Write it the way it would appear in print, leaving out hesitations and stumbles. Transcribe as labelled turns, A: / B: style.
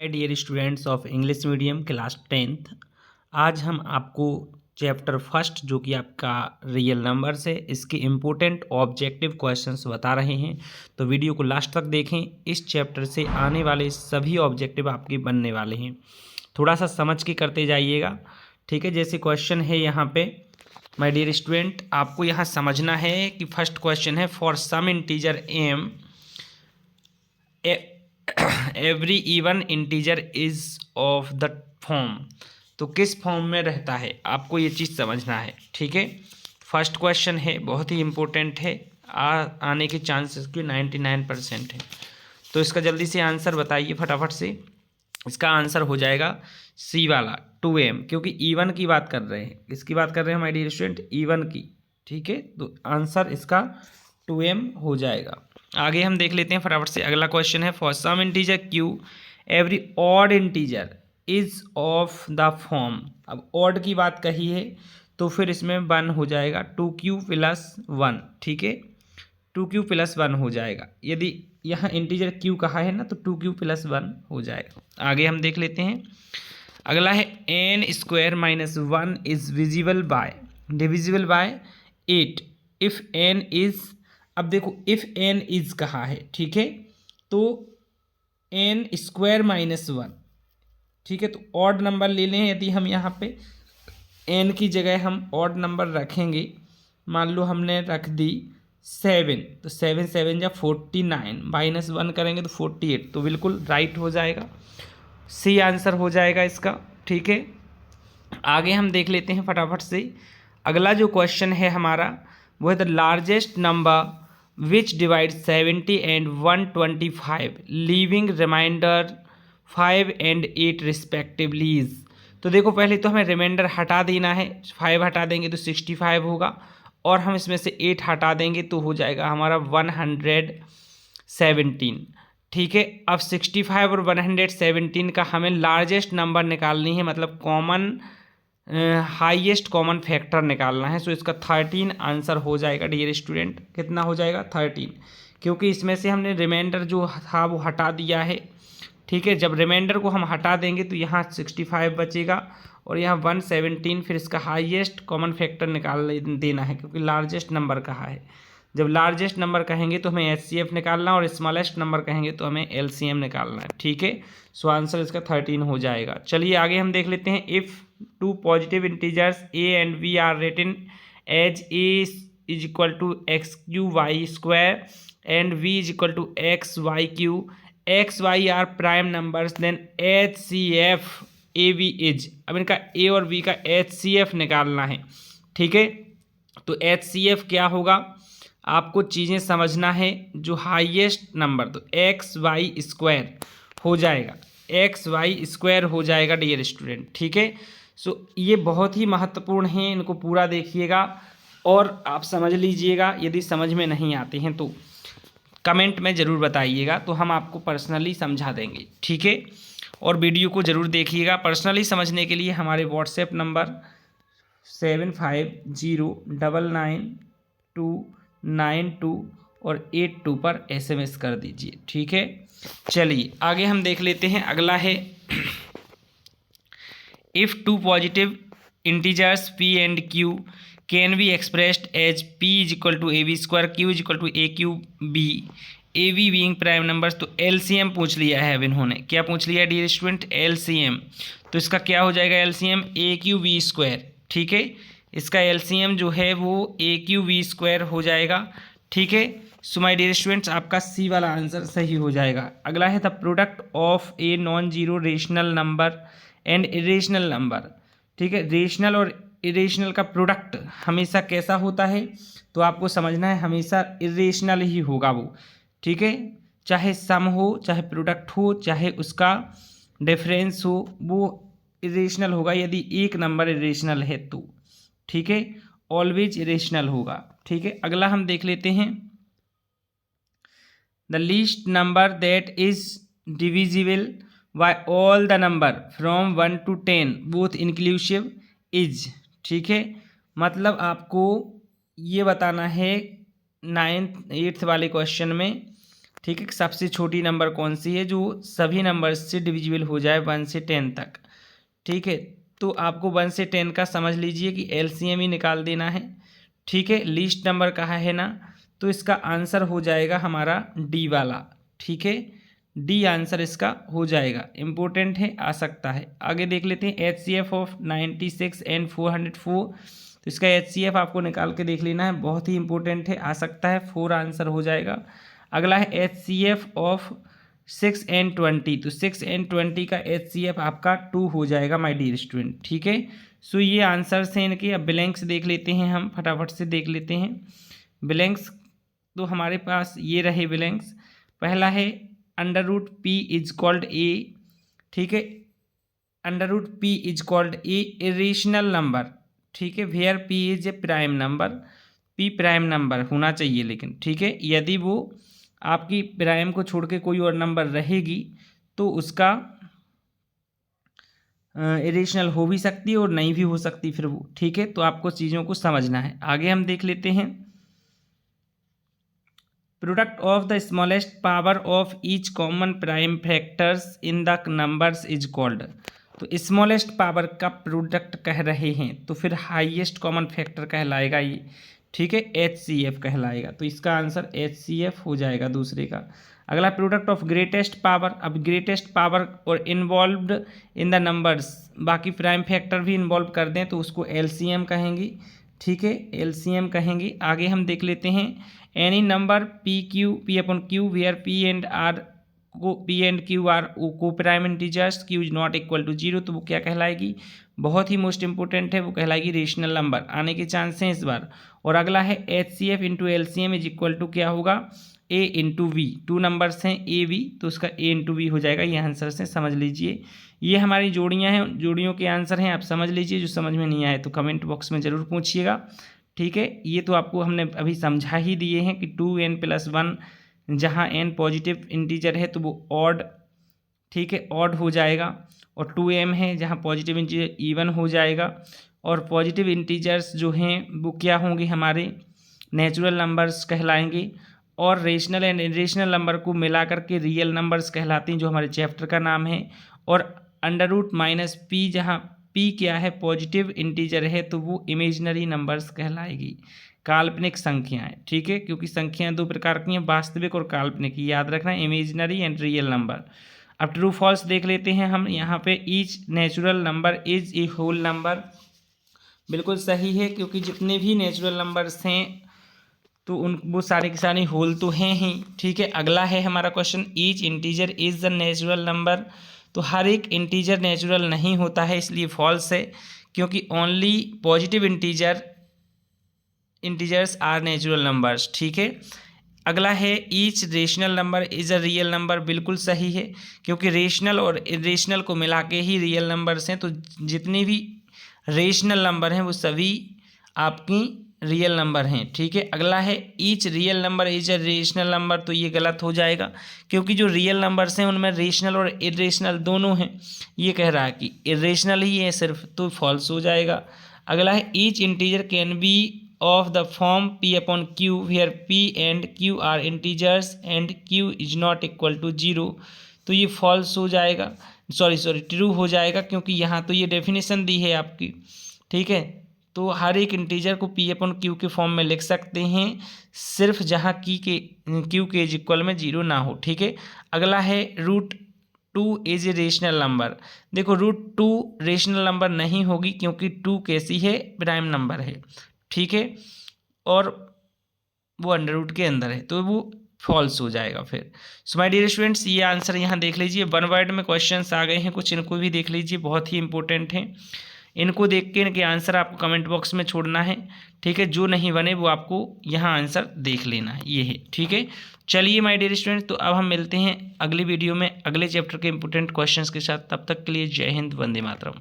A: Dear students of English medium class 10th, आज हम आपको चैप्टर फर्स्ट जो कि आपका रियल नंबर्स है इसके इम्पोर्टेंट ऑब्जेक्टिव क्वेश्चंस बता रहे हैं। तो वीडियो को लास्ट तक देखें। इस चैप्टर से आने वाले सभी ऑब्जेक्टिव आपके बनने वाले हैं, थोड़ा सा समझ के करते जाइएगा। ठीक है, जैसे क्वेश्चन है यहाँ पे माय डियर स्टूडेंट, आपको यहाँ समझना है कि फर्स्ट क्वेश्चन है for some integer M every even integer is of the form. तो किस फॉर्म में रहता है, आपको ये चीज़ समझना है। ठीक है, फर्स्ट क्वेश्चन है, बहुत ही इंपॉर्टेंट है, आने के चांसेस की 99% है। तो इसका जल्दी से आंसर बताइए फटाफट से। इसका आंसर हो जाएगा सी वाला 2m, क्योंकि इवन की बात कर रहे हैं। किसकी बात कर रहे हैं माय डियर स्टूडेंट? इवन की। ठीक है, तो आंसर इसका 2m हो जाएगा। आगे हम देख लेते हैं फटाफट से। अगला क्वेश्चन है for some integer q every odd integer is of the form. अब ऑड की बात कही है तो फिर इसमें 1 हो जाएगा, 2q+1। ठीक है, 2q+1 हो जाएगा। यदि यहाँ इंटीजर q कहा है ना, तो 2q+1 हो जाएगा। आगे हम देख लेते हैं। अगला है n² - 1 is divisible by 8 if n is. अब देखो इफ n इज कहा है, ठीक है, तो n² - 1। ठीक है, तो ऑड नंबर ले लें। यदि हम यहाँ पे n की जगह हम ऑड नंबर रखेंगे, मान लो हमने रख दी 7, तो 7 7 जा 49, -1 करेंगे तो 48, तो बिल्कुल राइट हो जाएगा, सी आंसर हो जाएगा इसका। ठीक है, आगे हम देख लेते हैं फटाफट से। अगला जो क्वेश्चन है हमारा वो है the largest number which divide 70 and 125 leaving remainder 5 and 8 respectively is. तो देखो पहले तो हमें रिमाइंडर हटा देना है, 5 हटा देंगे तो 65 होगा, और हम इसमें से 8 हटा देंगे तो हो जाएगा हमारा 117। ठीक है, अब 65 और 117 का हमें लार्जेस्ट नंबर निकालनी है, मतलब कॉमन हाईएस्ट कॉमन फैक्टर निकालना है। सो इसका 13 आंसर हो जाएगा डियर स्टूडेंट। कितना हो जाएगा? 13, क्योंकि इसमें से हमने रिमाइंडर जो था वो हटा दिया है। ठीक है, जब रिमाइंडर को हम हटा देंगे तो यहाँ 65 बचेगा और यहाँ 117, फिर इसका हाईएस्ट कॉमन फैक्टर निकाल देना है, क्योंकि लार्जेस्ट नंबर कहा है। जब लार्जेस्ट नंबर कहेंगे तो हमें एचसीएफ निकालना, और स्मॉलेस्ट नंबर कहेंगे तो हमें एलसीएम निकालना है। ठीक है, सो आंसर इसका 13 हो जाएगा। चलिए आगे हम देख लेते हैं। If 2 positive integers a and v are written as a = x³ and v = xy³ xy are prime numbers, then HCF AB is. अब इनका a और v का HCF निकालना है। ठीक है, तो HCF क्या होगा, आपको चीज़ें समझना है। जो हाईएस्ट नंबर, तो XY² हो जाएगा, XY² हो जाएगा डियर स्टूडेंट। ठीक है, सो ये बहुत ही महत्वपूर्ण है, इनको पूरा देखिएगा और आप समझ लीजिएगा। यदि समझ में नहीं आते हैं तो कमेंट में ज़रूर बताइएगा, तो हम आपको पर्सनली समझा देंगे। ठीक है, और वीडियो को ज़रूर देखिएगा। पर्सनली समझने के लिए हमारे व्हाट्सएप नंबर 75099292 और 82 पर SMS कर दीजिए। ठीक है, चलिए आगे हम देख लेते हैं। अगला है if 2 positive integers p and q can be expressed as p = ab², q = aq�b, ab being prime numbers. तो LCM पूछ लिया है अब इन्होंने। क्या पूछ लिया है डियर स्टूडेंट? LCM। तो इसका क्या हो जाएगा LCM? aq⁵b²। ठीक है, इसका LCM जो है वो aq⁵b² हो जाएगा। ठीक है, सो माय डियर स्टूडेंट्स, आपका सी वाला आंसर सही हो जाएगा। अगला है the product of a non zero rational number and irrational number. ठीक है, रेशनल और इरेशनल का प्रोडक्ट हमेशा कैसा होता है, तो आपको समझना है हमेशा इरेशनल ही होगा वो। ठीक है, चाहे सम हो, चाहे प्रोडक्ट हो, चाहे उसका डिफरेंस हो, वो इरेशनल होगा यदि एक नंबर इरेशनल है तो। ठीक है, ऑलवेज इरेशनल होगा। ठीक है, अगला हम देख लेते हैं। The least number that is divisible by all the number from 1 to 10 both inclusive is. ठीक है, मतलब आपको ये बताना है 9th 8th वाले क्वेश्चन में ठीक है, सबसे छोटी नंबर कौन सी है जो सभी नंबर से डिविजिबल हो जाए 1 से 10 तक। ठीक है, तो आपको 1 से 10 का समझ लीजिए कि एलसीएम ही निकाल देना है। ठीक है, लीस्ट नंबर कहा है ना, तो इसका आंसर हो जाएगा हमारा डी वाला। ठीक है, डी आंसर इसका हो जाएगा, इम्पोर्टेंट है, आ सकता है। आगे देख लेते हैं HCF ऑफ 96 एंड 404। तो इसका HCF आपको निकाल के देख लेना है, बहुत ही इंपॉर्टेंट है, आ सकता है 4 आंसर हो जाएगा। अगला है HCF ऑफ 6 एंड 20। तो 6 एंड 20 का HCF आपका 2 हो जाएगा माय डियर स्टूडेंट। ठीक है, सो ये आंसर्स हैं इनके। अब ब्लैंक्स देख लेते हैं, हम फटाफट से देख लेते हैं ब्लैंक्स। तो हमारे पास ये रहे ब्लैंक्स। पहला है √P इज कॉल्ड ए। ठीक है, √P is called a irrational number. ठीक है, where P is a prime number. P prime number होना चाहिए लेकिन। ठीक है, यदि वो आपकी प्राइम को छोड़ के कोई और नंबर रहेगी तो उसका इरेशनल हो भी सकती है और नहीं भी हो सकती फिर वो। ठीक है, तो आपको चीज़ों को समझना है। आगे हम देख लेते हैं product of the smallest power of each common prime factors in the numbers is called. तो स्मॉलेस्ट पावर का प्रोडक्ट कह रहे हैं तो फिर हाईएस्ट कॉमन फैक्टर कहलाएगा ये। ठीक है, HCF कहलाएगा। तो इसका आंसर HCF हो जाएगा दूसरे का। अगला प्रोडक्ट ऑफ ग्रेटेस्ट पावर। अब ग्रेटेस्ट पावर और इन्वॉल्व्ड इन द नंबर्स, बाकी प्राइम फैक्टर भी इन्वॉल्व कर दें तो उसको LCM कहेंगे। ठीक है, LCM कहेंगे। आगे हम देख लेते हैं any number P upon Q where P and Q are coprime integers, Q is not equal to 0, तो वो क्या कहलाएगी, बहुत ही मोस्ट इंपोर्टेंट है, वो कहलाएगी रेशनल नंबर। आने के चांस हैं इस बार। और अगला है HCF into LCM is equal to क्या होगा, A इंटू V। 2 नंबर्स हैं A V, तो उसका A इंटू V हो जाएगा। ये आंसर से समझ लीजिए। ये हमारी जोड़ियाँ हैं, जोड़ियों के आंसर हैं, आप समझ लीजिए। जो समझ में नहीं आए तो कमेंट बॉक्स में ज़रूर पूछिएगा। ठीक है, ये तो आपको हमने अभी समझा ही दिए हैं कि 2n+1 जहाँ n पॉजिटिव इंटीजर है तो वो ऑड, ठीक है, ऑड हो जाएगा। और 2m है जहाँ पॉजिटिव इंटीजर इवन हो जाएगा। और पॉजिटिव इंटीजर्स जो हैं वो क्या होंगे, हमारे नेचुरल नंबर्स कहलाएंगे। और रेशनल एंड इरेशनल नंबर को मिला करके रियल नंबर्स कहलाते हैं, जो हमारे चैप्टर का नाम है। और √-P जहाँ P क्या है, पॉजिटिव इंटीजर है, तो वो इमेजिनरी नंबर्स कहलाएगी, काल्पनिक संख्याएं। ठीक है, क्योंकि संख्याएं 2 प्रकार की हैं, वास्तविक और काल्पनिक, याद रखना, इमेजिनरी एंड रियल नंबर। अब ट्रू फॉल्स देख लेते हैं हम। यहाँ पे each natural number is a whole number, बिल्कुल सही है, क्योंकि जितने भी नेचुरल नंबर्स हैं तो वो सारे के सारे होल तो हैं ही। ठीक है, अगला है हमारा question each integer is the natural number. तो हर एक इंटीजर नेचुरल नहीं होता है, इसलिए फॉल्स है, क्योंकि only positive integers are natural numbers. ठीक है, अगला है each rational number is a real number. बिल्कुल सही है, क्योंकि रेशनल और इरेशनल को मिला के ही रियल नंबर्स हैं। तो जितने भी रेशनल नंबर हैं वो सभी आपकी रियल नंबर हैं। ठीक है, अगला है each real number is a rational number. तो ये गलत हो जाएगा, क्योंकि जो रियल नंबर्स हैं उनमें रेशनल और इरेशनल दोनों हैं। ये कह रहा है कि इरेशनल ही है सिर्फ, तो फॉल्स हो जाएगा। अगला है each integer can be of the form P upon Q where P and Q are integers and Q is not equal to 0। तो ये फॉल्स हो जाएगा, सॉरी ट्रू हो जाएगा, क्योंकि यहाँ तो ये डेफिनेशन दी है आपकी। ठीक है, तो हर एक इंटीजर को P अपॉन Q के फॉर्म में लिख सकते हैं, सिर्फ जहाँ Q के इज इक्वल में 0 ना हो। ठीक है, अगला है √2 इज ए रेशनल नंबर। देखो √2 रेशनल नंबर नहीं होगी, क्योंकि 2 कैसी है, प्राइम नंबर है। ठीक है, और वो अंडर रूट के अंदर है, तो वो फॉल्स हो जाएगा फिर। सो माय डियर स्टूडेंट्स, ये आंसर यहाँ देख लीजिए। 1 वर्ड में क्वेश्चंस आ गए हैं कुछ, इनको भी देख लीजिए, बहुत ही इंपॉर्टेंट हैं। इनको देख के इनके आंसर आपको कमेंट बॉक्स में छोड़ना है। ठीक है, जो नहीं बने वो आपको यहाँ आंसर देख लेना है, ये है। ठीक है, चलिए माय डियर स्टूडेंट, तो अब हम मिलते हैं अगली वीडियो में अगले चैप्टर के इंपॉर्टेंट क्वेश्चंस के साथ। तब तक के लिए जय हिंद, वंदे मातरम।